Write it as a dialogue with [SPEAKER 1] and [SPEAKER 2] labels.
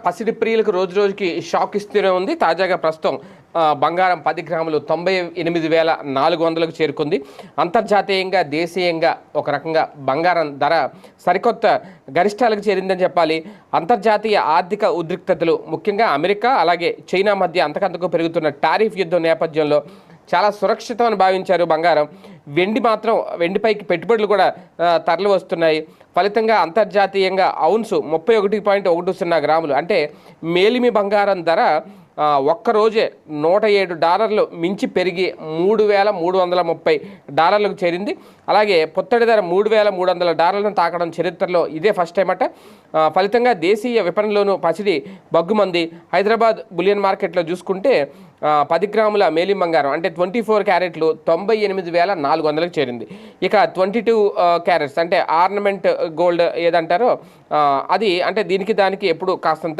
[SPEAKER 1] పసిడి ప్రియులకు రోజు రోజుకి షాక్ ఇస్తూనే ఉంది. తాజాగా ప్రస్తుతం బంగారం 10 గ్రాములు 98,400కు చేరుకుంది. అంతర్జాతీయంగా దేశీయంగా ఒక రకంగా బంగారం ధర సరికొత్త గరిష్టాలకు చేరిందని చెప్పాలి. అంతర్జాతీయ ఆర్థిక ఉద్రిక్తతలు ముఖ్యంగా అమెరికా అలాగే చైనా మధ్య అంతకంతకు పెరుగుతున్న టారిఫ్ యుద్ధం నేపథ్యంలో చాలా సురక్షితం అని భావించారు బంగారం. వెండిపైకి పెట్టుబడులు కూడా తరలి వస్తున్నాయి. ఫలితంగా అంతర్జాతీయంగా ఔన్సు 31.10 గ్రాములు అంటే మేలిమి బంగారం ధర ఒక్కరోజే $107 మించి పెరిగి $3,330కు చేరింది. అలాగే పొత్తడి ధర $3,300 తాకడం చరిత్రలో ఇదే ఫస్ట్ టైం అట. ఫలితంగా దేశీయ విపణిలోనూ పసిడి బగ్గుమంది. హైదరాబాద్ బులియన్ మార్కెట్లో చూసుకుంటే 10 గ్రాముల మేలిం బంగారం అంటే 24 క్యారెట్లు 98,400కు చేరింది. ఇక 22 క్యారెట్స్ అంటే ఆర్నమెంట్ గోల్డ్ ఏదంటారో అది అంటే దీనికి దానికి ఎప్పుడు కాస్తంత